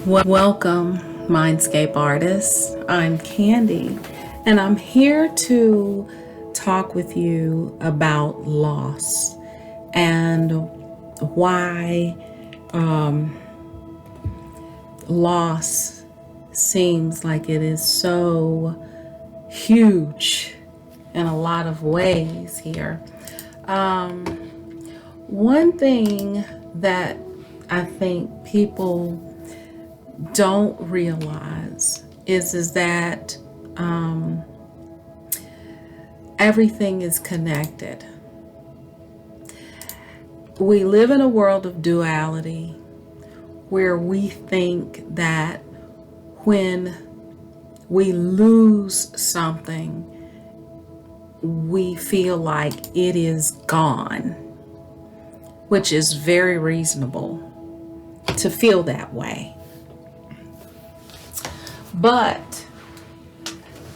Welcome, Mindscape artists. I'm Candy, and I'm here to talk with you about loss and why loss seems like it is so huge in a lot of ways here. One thing that I think people don't realize is that everything is connected. We live in a world of duality where we think that when we lose something, we feel like it is gone, which is very reasonable to feel that way. But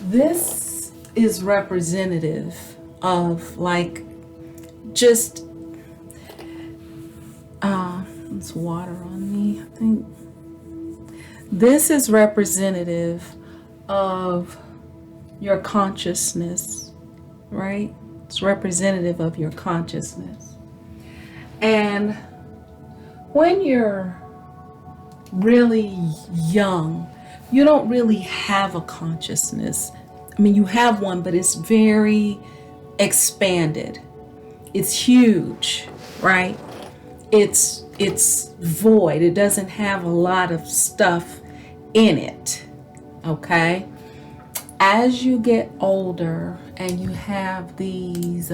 this is representative of just there's water on me, I think. This is representative of your consciousness, right? It's representative of your consciousness. And when you're really young, you don't really have a consciousness. I mean, you have one, but it's very expanded. It's huge, right? It's void. It doesn't have a lot of stuff in it, okay? As you get older and you have these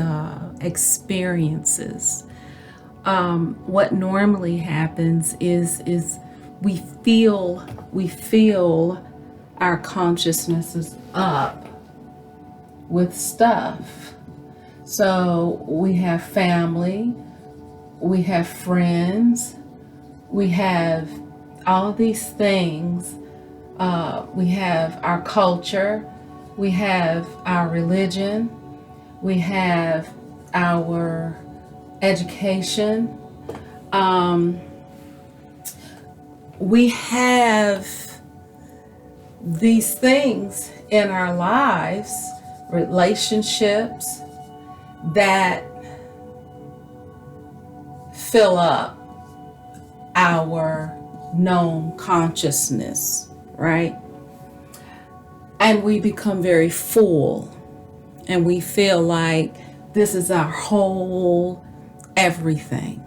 experiences, what normally happens is we feel our consciousnesses up with stuff. So we have family, we have friends, we have all these things. We have our culture, we have our religion, we have our education. We have these things in our lives, relationships that fill up our known consciousness, right? And we become very full and we feel like this is our whole everything.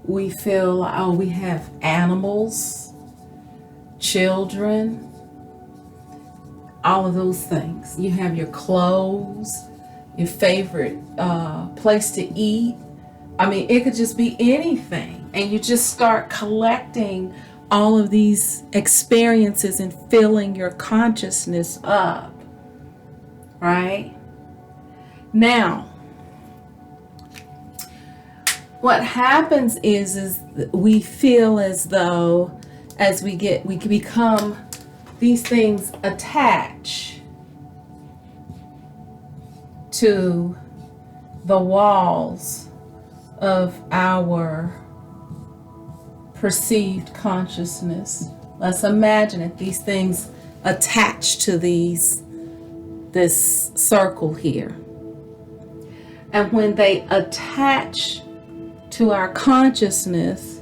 We feel, oh, we have animals, children, all of those things. You have your clothes, your favorite place to eat. I mean, it could just be anything. And you just start collecting all of these experiences and filling your consciousness up, right? Now, what happens is we feel as though as we become these things attach to the walls of our perceived consciousness. Let's imagine that these things attach to this circle here. And when they attach to our consciousness,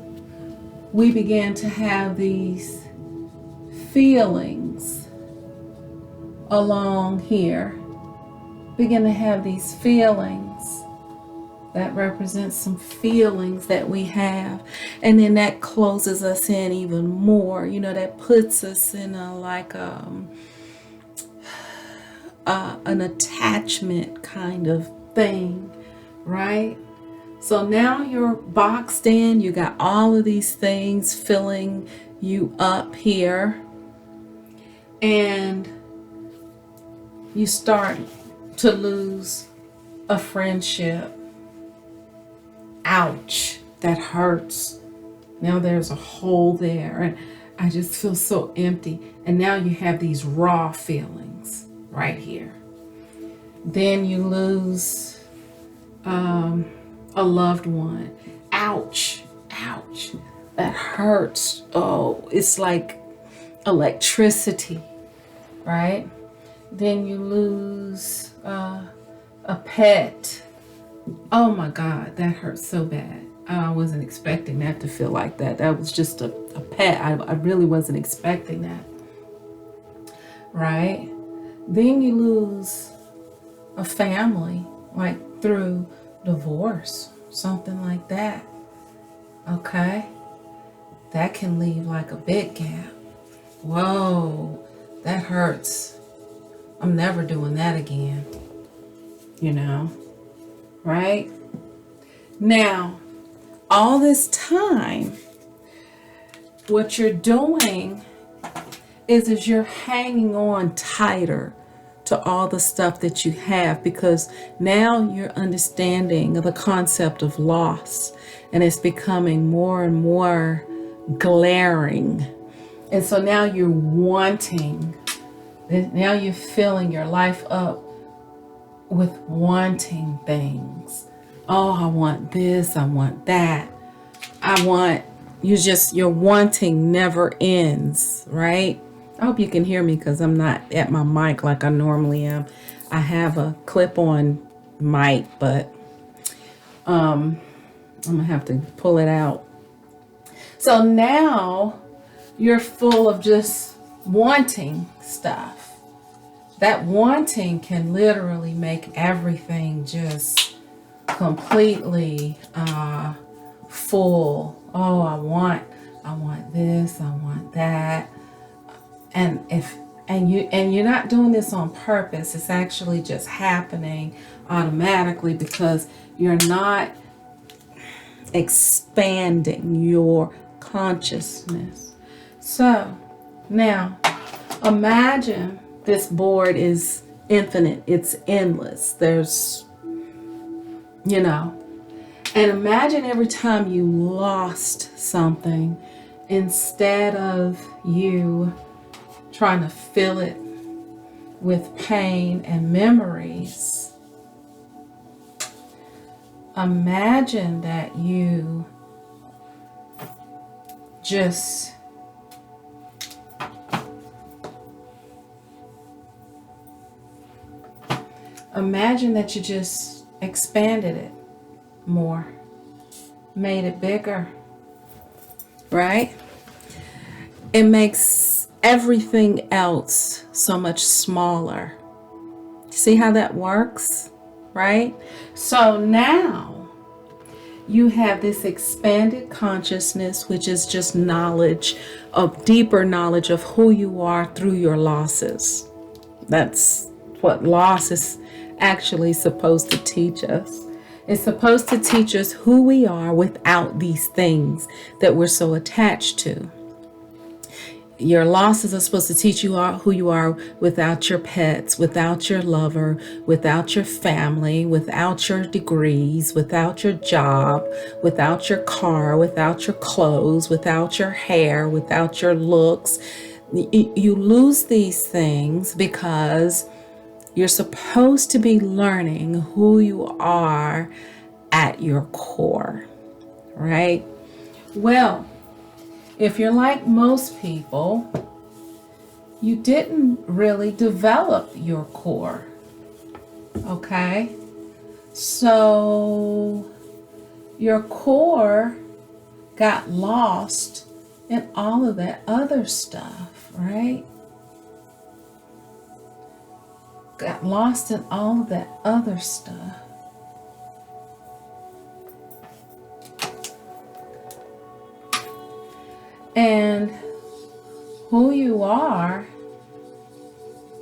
we begin to have these feelings along here. Begin to have these feelings that represent some feelings that we have, and then that closes us in even more. You know, that puts us in an attachment kind of thing, right? So now you're boxed in, you got all of these things filling you up here, and you start to lose a friendship. Ouch, that hurts. Now there's a hole there, and I just feel so empty. And now you have these raw feelings right here. Then you lose a loved one. Ouch, ouch. that hurts. Oh, it's like electricity, right? Then you lose a pet. Oh my God, that hurts so bad. I wasn't expecting that to feel like that. That was just a pet. I really wasn't expecting that, right? Then you lose a family, like through divorce, something like that. Okay? That can leave like a big gap. Whoa, that hurts. I'm never doing that again. You know? Right? Now, all this time, what you're doing is you're hanging on tighter to all the stuff that you have, because now you're understanding the concept of loss, and it's becoming more and more glaring. And so now you're wanting, now you're filling your life up with wanting things. Oh, I want this, I want that. Your wanting never ends, right? I hope you can hear me because I'm not at my mic like I normally am. I have a clip-on mic, but I'm gonna have to pull it out. So now you're full of just wanting stuff. That wanting can literally make everything just completely full. Oh, I want this, I want that. And you're not doing this on purpose. It's actually just happening automatically because you're not expanding your consciousness. So now imagine this board is infinite, it's endless. There's, and imagine every time you lost something, instead of you trying to fill it with pain and memories, imagine that you just expanded it more, made it bigger, right? It makes everything else so much smaller. See how that works, right? So now you have this expanded consciousness, which is just knowledge of deeper knowledge of who you are through your losses. That's what loss is actually supposed to teach us. It's supposed to teach us who we are without these things that we're so attached to. Your losses are supposed to teach you who you are without your pets, without your lover, without your family, without your degrees, without your job, without your car, without your clothes, without your hair, without your looks. You lose these things because you're supposed to be learning who you are at your core, right? Well, if you're like most people, you didn't really develop your core, okay? So your core got lost in all of that other stuff, right? Got lost in all of that other stuff. And who you are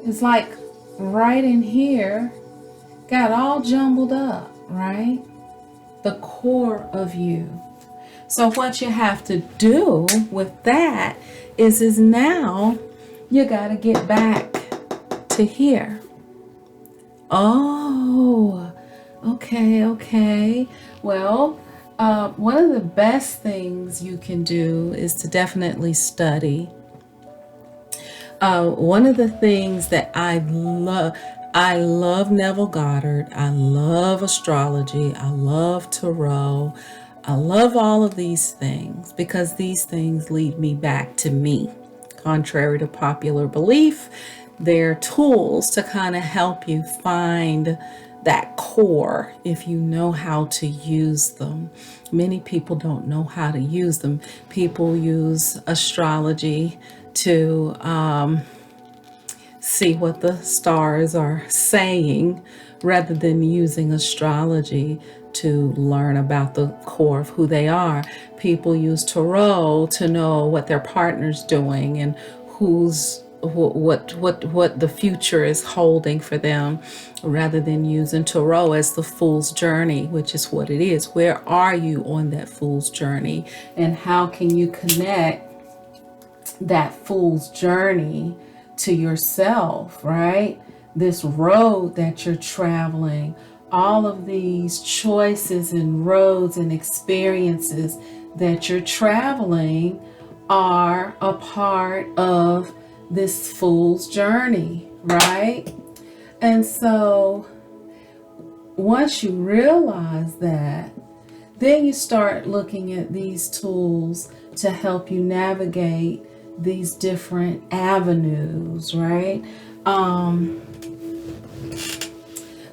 is like right in here, got all jumbled up, right? The core of you. So what you have to do with that is now you got to get back to here. Oh, okay. Well, one of the best things you can do is to definitely study. One of the things that I love Neville Goddard. I love astrology. I love tarot. I love all of these things because these things lead me back to me. Contrary to popular belief, they're tools to kind of help you find that core if you know how to use them. Many people don't know how to use them. People use astrology to see what the stars are saying rather than using astrology to learn about the core of who they are. People use tarot to know what their partner's doing and what the future is holding for them, rather than using tarot as the fool's journey, which is what it is. Where are you on that fool's journey, and how can you connect that fool's journey to yourself, right? This road that you're traveling, all of these choices and roads and experiences that you're traveling are a part of this fool's journey, right? And so once you realize that, then you start looking at these tools to help you navigate these different avenues, right?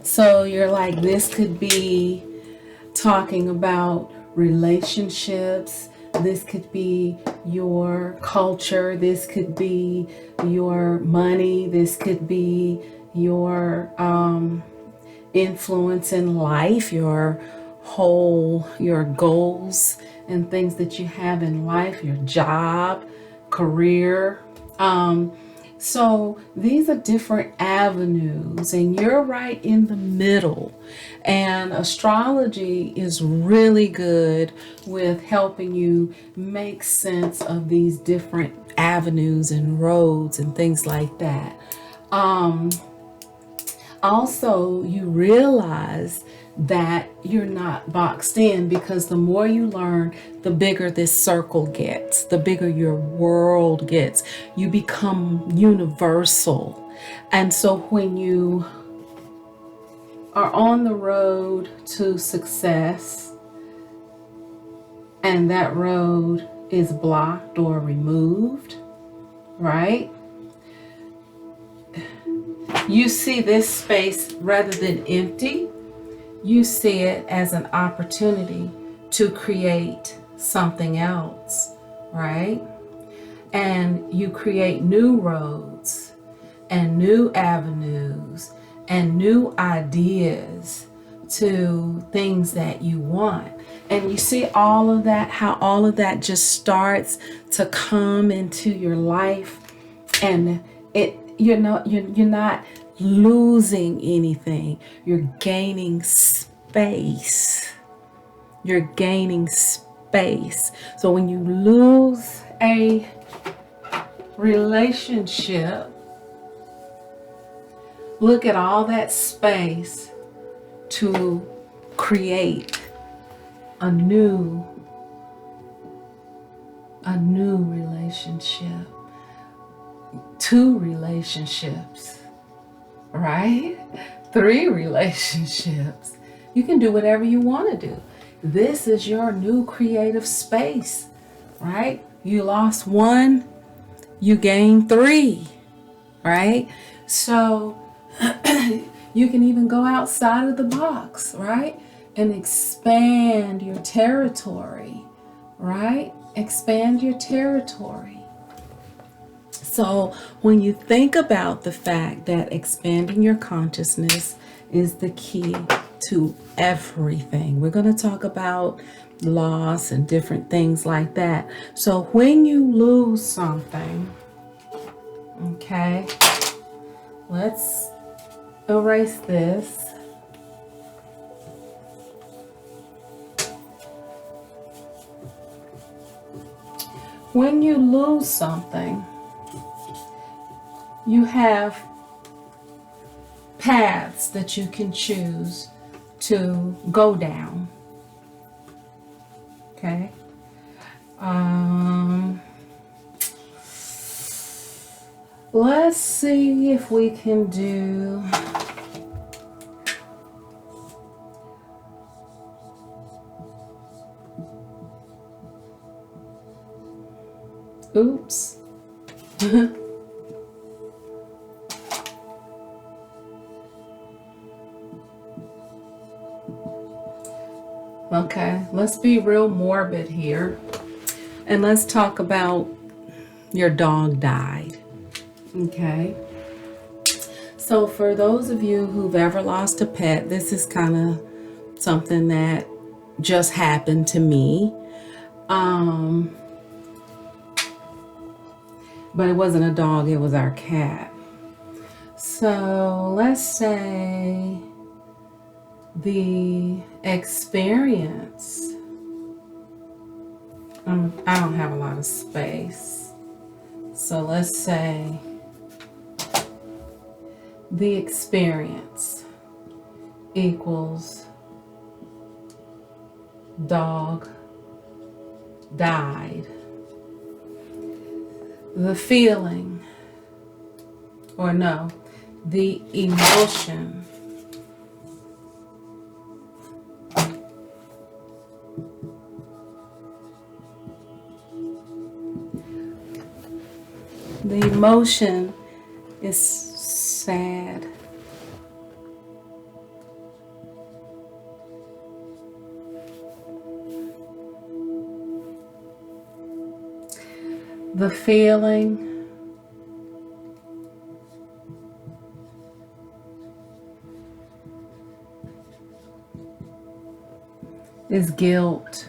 So you're like, this could be talking about relationships, this could be your culture, this could be your money, this could be your influence in life, your goals and things that you have in life, your job, career. So these are different avenues, and you're right in the middle. And astrology is really good with helping you make sense of these different avenues and roads and things like that. Also, you realize that you're not boxed in, because the more you learn, the bigger this circle gets, the bigger your world gets. You become universal. And so when you are on the road to success and that road is blocked or removed, right? You see this space rather than empty. You see it as an opportunity to create something else, right? And you create new roads and new avenues and new ideas to things that you want. And you see all of that, how all of that just starts to come into your life, and you're not losing anything. You're gaining space. You're gaining space. So when you lose a relationship, look at all that space to create a new relationship, 2 relationships, right? 3 relationships. You can do whatever you want to do. This is your new creative space, right? You lost 1, you gained 3, right? So you can even go outside of the box, right? And expand your territory, right? Expand your territory. So when you think about the fact that expanding your consciousness is the key to everything, we're going to talk about loss and different things like that. So when you lose something, okay, let's erase this. When you lose something, you have paths that you can choose to go down. Okay. Let's see if we can do . Oops. Okay, let's be real morbid here. And let's talk about your dog died. Okay. So for those of you who've ever lost a pet, this is kind of something that just happened to me. But it wasn't a dog, it was our cat. So let's say the experience, I don't have a lot of space. So let's say the experience equals dog died. The feeling, or no, the emotion is sad. The feeling is guilt.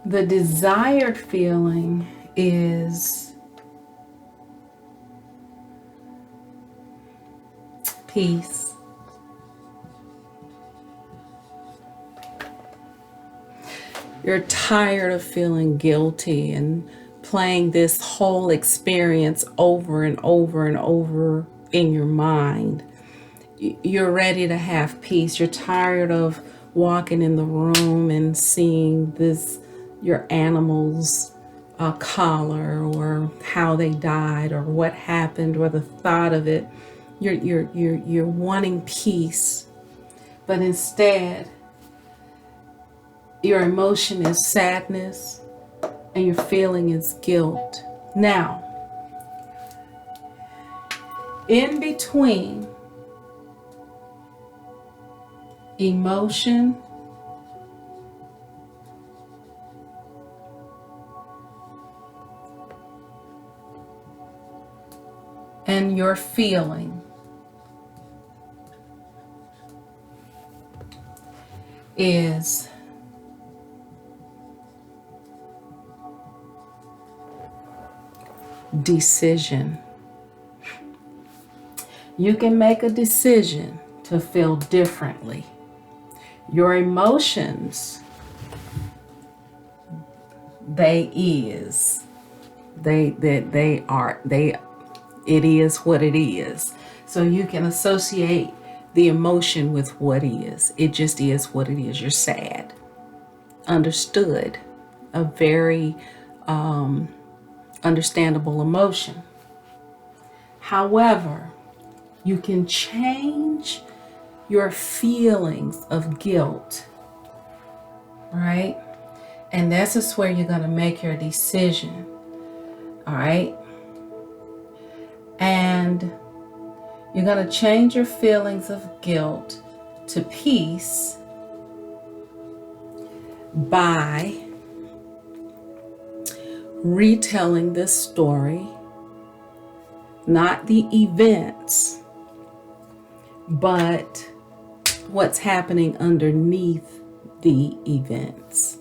The desired feeling is peace. You're tired of feeling guilty and playing this whole experience over and over and over in your mind. You're ready to have peace. You're tired of walking in the room and seeing your animal's collar, or how they died, or what happened, or the thought of it. You're wanting peace, but instead your emotion is sadness and your feeling is guilt. Now, in between emotion and your feeling is decision. You can make a decision to feel differently. Your emotions, it is what it is. So you can associate the emotion with what is. It just is what it is. You're sad. Understood. A very understandable emotion. However, you can change your feelings of guilt, right? And this is where you're going to make your decision, all right? And you're going to change your feelings of guilt to peace by retelling this story, not the events, but what's happening underneath the events.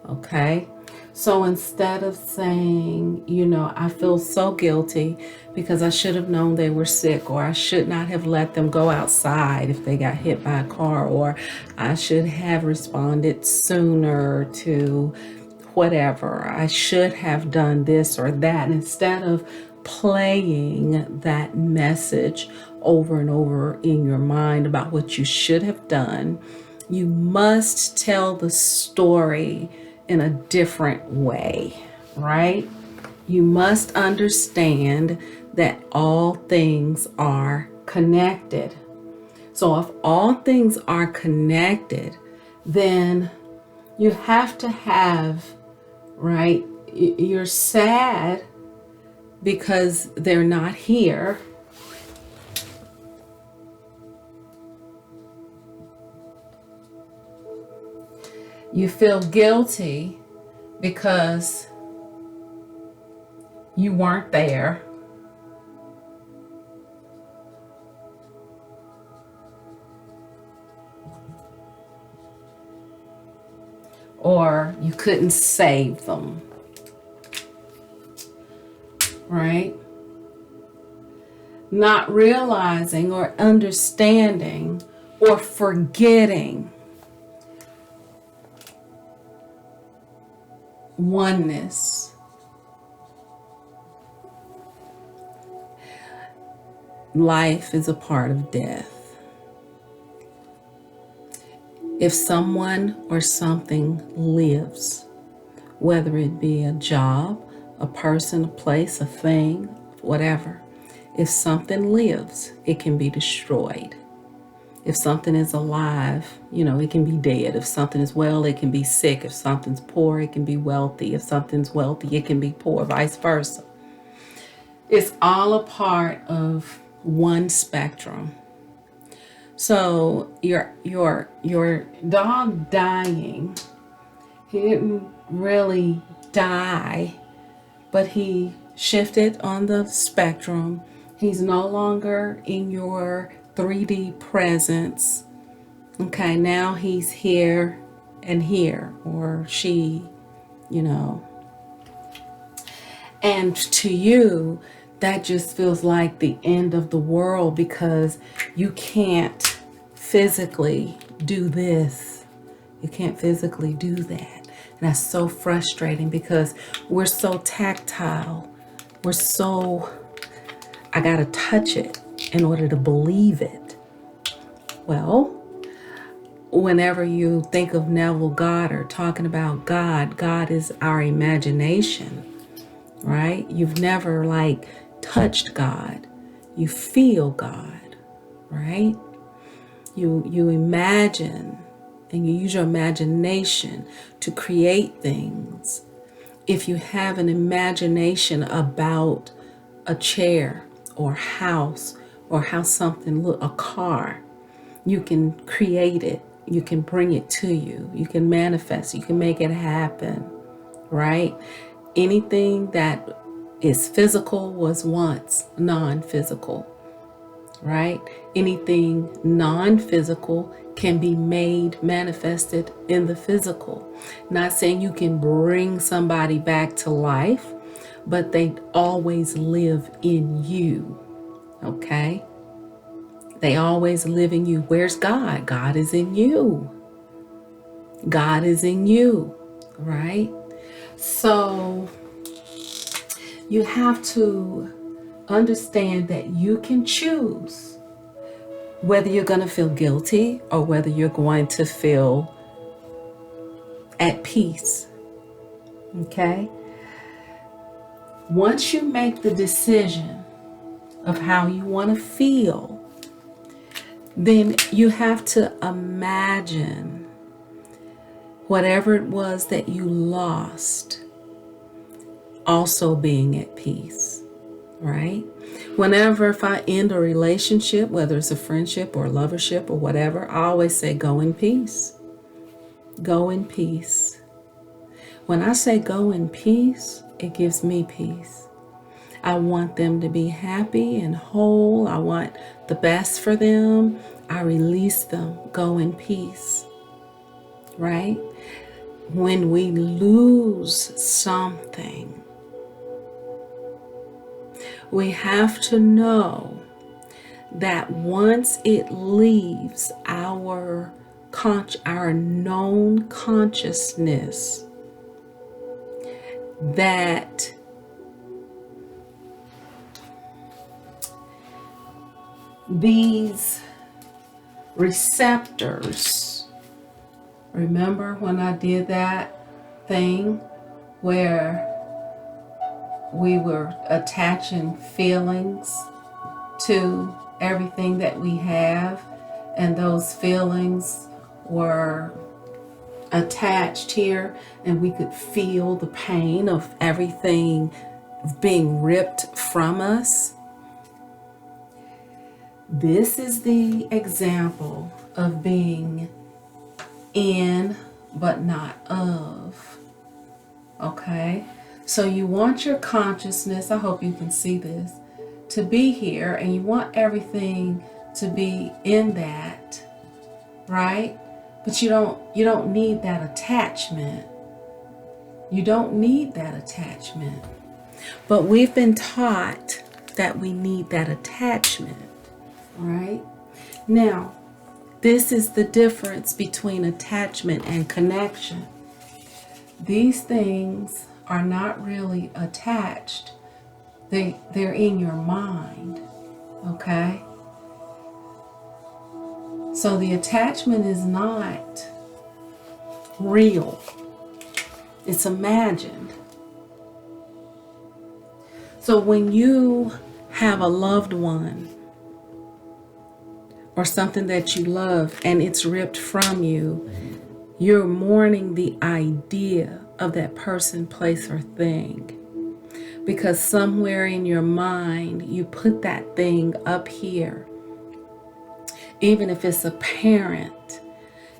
Okay? So instead of saying, I feel so guilty because I should have known they were sick, or I should not have let them go outside if they got hit by a car, or I should have responded sooner to whatever, I should have done this or that, instead of playing that message over and over in your mind about what you should have done, You must tell the story in a different way, right? You must understand that all things are connected. So if all things are connected, then you have to have, right? You're sad because they're not here. You feel guilty because you weren't there. Or you couldn't save them, right? Not realizing or understanding or forgetting oneness. Life is a part of death. If someone or something lives, whether it be a job, a person, a place, a thing, whatever, if something lives, it can be destroyed. If something is alive, it can be dead. If something is well, it can be sick. If something's poor, it can be wealthy. If something's wealthy, it can be poor, vice versa. It's all a part of one spectrum. So your dog dying, he didn't really die, but he shifted on the spectrum. He's no longer in your 3D presence. Okay, now he's here and here, or she, And to you, that just feels like the end of the world because you can't physically do this. You can't physically do that. And that's so frustrating because we're so tactile. I gotta touch it in order to believe it. Well, whenever you think of Neville Goddard talking about God, God is our imagination, right? You've never touched God. You feel God, right? You imagine and you use your imagination to create things. If you have an imagination about a chair or house or how something look, a car, you can create it. You can bring it to you. You can manifest. You can make it happen, right? Anything that is physical was once non-physical, right? Anything non-physical can be made manifested in the physical. Not saying you can bring somebody back to life, but they always live in you, okay? They always live in you. Where's God? God is in you. God is in you, right? So you have to understand that you can choose whether you're going to feel guilty or whether you're going to feel at peace. Okay? Once you make the decision of how you want to feel, then you have to imagine whatever it was that you lost also being at peace, right? Whenever if I end a relationship, whether it's a friendship or a lovership or whatever, I always say go in peace. Go in peace. When I say go in peace, it gives me peace. I want them to be happy and whole. I want the best for them. I release them. Go in peace, right? When we lose something, we have to know that once it leaves our known consciousness, that these receptors Remember when I did that thing where we were attaching feelings to everything that we have, and those feelings were attached here, and we could feel the pain of everything being ripped from us? This is the example of being in but not of. Okay? So you want your consciousness, I hope you can see this, to be here, and you want everything to be in that, right? But you don't need that attachment. You don't need that attachment. But we've been taught that we need that attachment, right? Now, this is the difference between attachment and connection. These things are not really attached. They're in your mind, okay? So the attachment is not real. It's imagined. So when you have a loved one or something that you love and it's ripped from you, you're mourning the idea of that person, place, or thing. Because somewhere in your mind, you put that thing up here. Even if it's a parent,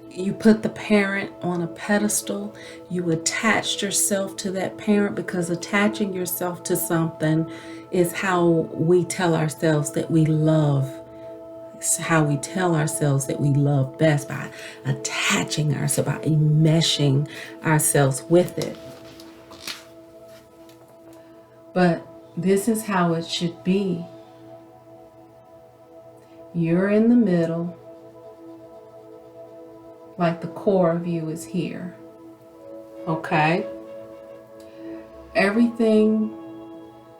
you put the parent on a pedestal. You attached yourself to that parent, because attaching yourself to something is how we tell ourselves that we love. It's how we tell ourselves that we love best, by attaching ourselves, by enmeshing ourselves with it. But this is how it should be. You're in the middle, like the core of you is here. Okay? Everything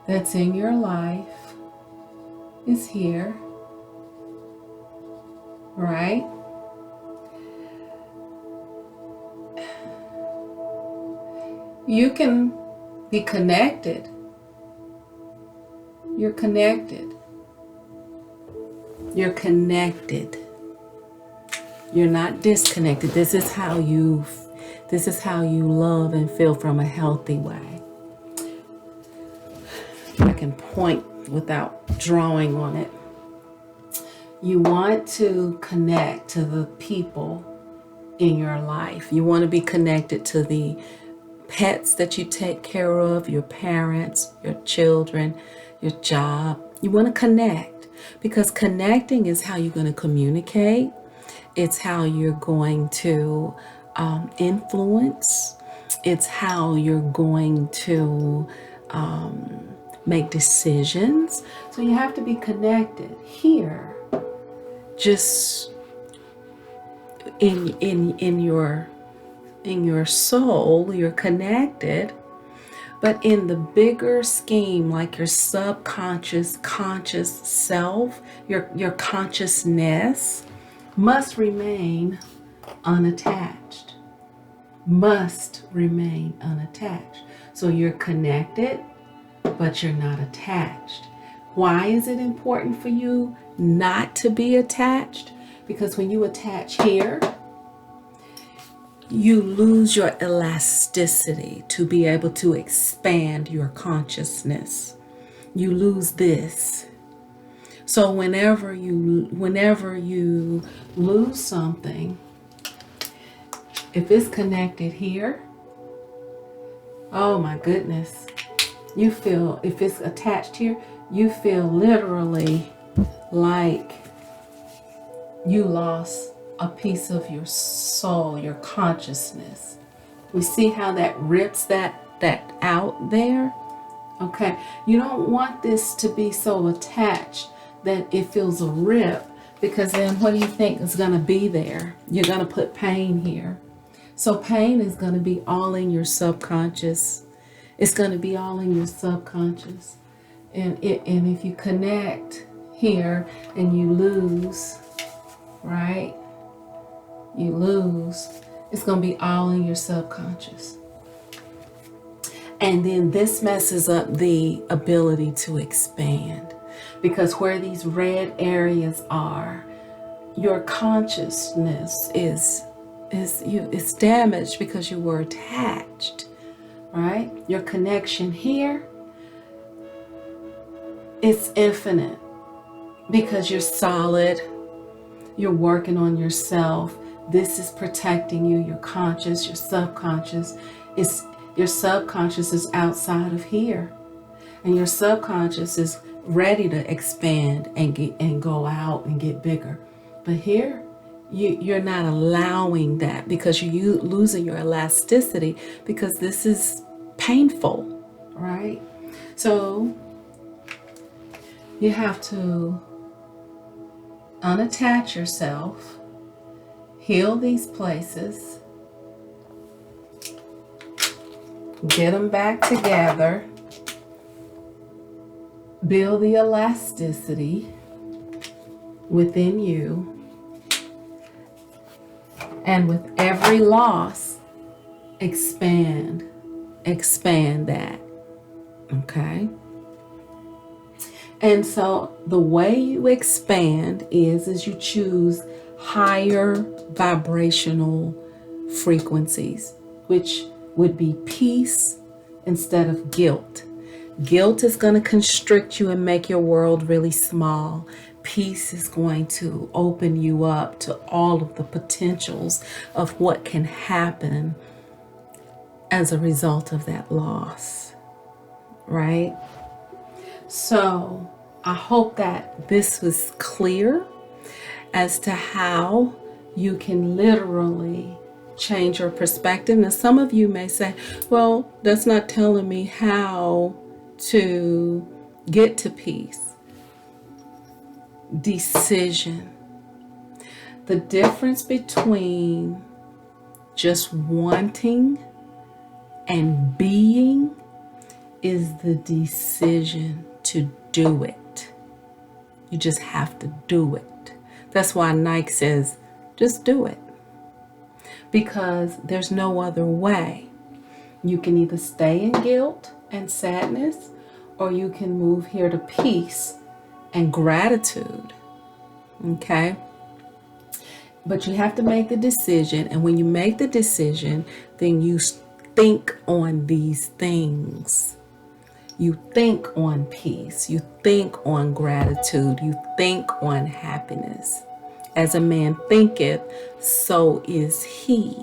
that's in your life is here. Right? You can be connected. You're connected. You're connected. You're not disconnected. This is how you love and feel from a healthy way. I can point without drawing on it. You want to connect to the people in your life. You want to be connected to the pets that you take care of, your parents, your children, your job. You want to connect, because connecting is how you're going to communicate. It's how you're going to influence. It's how you're going to make decisions. So you have to be connected here. Just in your soul, you're connected, but in the bigger scheme, like your subconscious, conscious self, your consciousness must remain unattached. Must remain unattached. So you're connected, but you're not attached. Why is it important for you not to be attached? Because when you attach here, you lose your elasticity to be able to expand your consciousness. You lose this. So whenever you lose something, if it's connected here, oh my goodness, you feel, if it's attached here, you feel literally like you lost a piece of your soul, your consciousness. We see how that rips that out there? Okay, you don't want this to be so attached that it feels a rip, because then what do you think is going to be there? You're going to put pain here. So pain is going to be all in your subconscious. It's going to be all in your subconscious. And if you connect here and you lose, right? You lose, It's going to be all in your subconscious. And then this messes up the ability to expand, because where these red areas are, your consciousness is damaged because you were attached, right? Your connection here is infinite because you're solid, you're working on yourself. This is protecting you, your conscious, your subconscious. Your subconscious is outside of here, and your subconscious is ready to expand and go out and get bigger. But here, you're not allowing that because you're losing your elasticity, because this is painful, right? So you have to unattach yourself, heal these places, get them back together, build the elasticity within you, and with every loss, expand that, okay? And so the way you expand is you choose higher vibrational frequencies, which would be peace instead of guilt. Guilt is going to constrict you and make your world really small. Peace is going to open you up to all of the potentials of what can happen as a result of that loss, right? So I hope that this was clear as to how you can literally change your perspective. Now, some of you may say, well, that's not telling me how to get to peace. Decision. The difference between just wanting and being is the decision to do it. You just have to do it. That's why Nike says, just do it. Because there's no other way. You can either stay in guilt and sadness, or you can move here to peace and gratitude. Okay? But you have to make the decision. And when you make the decision, then you think on these things. You think on peace. You think on gratitude. You think on happiness. As a man thinketh, so is he.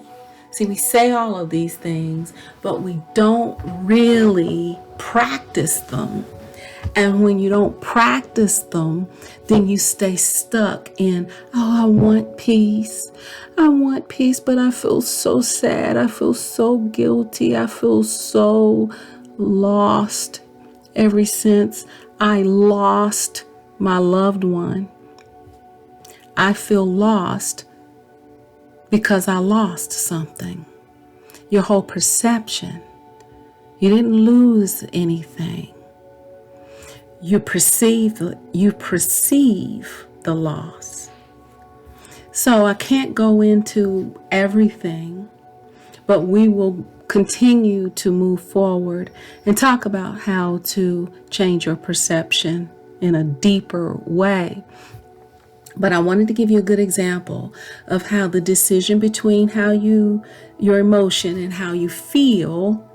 See, we say all of these things, but we don't really practice them. And when you don't practice them, then you stay stuck in, oh, I want peace. I want peace, but I feel so sad. I feel so guilty. I feel so lost ever since I lost my loved one. I feel lost because I lost something. Your whole perception. You didn't lose anything. You perceive the loss. So I can't go into everything, but we will continue to move forward and talk about how to change your perception in a deeper way. But I wanted to give you a good example of how the decision between your emotion and how you feel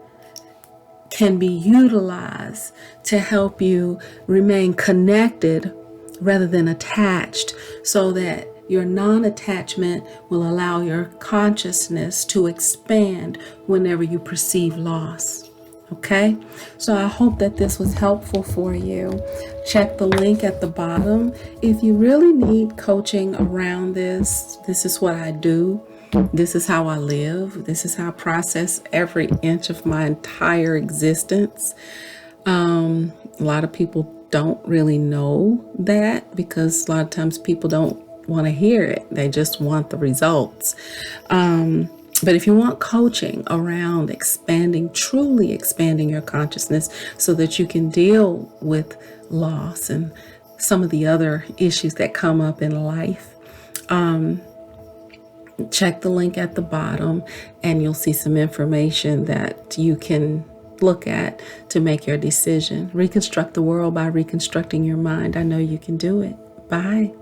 can be utilized to help you remain connected rather than attached, so that your non-attachment will allow your consciousness to expand whenever you perceive loss. Okay, so I hope that this was helpful for you. Check the link at the bottom. If you really need coaching around this is what I do. This is how I live. This is how I process every inch of my entire existence. A lot of people don't really know that, because a lot of times people don't want to hear it. They just want the results. But if you want coaching around truly expanding your consciousness so that you can deal with loss and some of the other issues that come up in life, check the link at the bottom and you'll see some information that you can look at to make your decision. Reconstruct the world by reconstructing your mind. I know you can do it. Bye.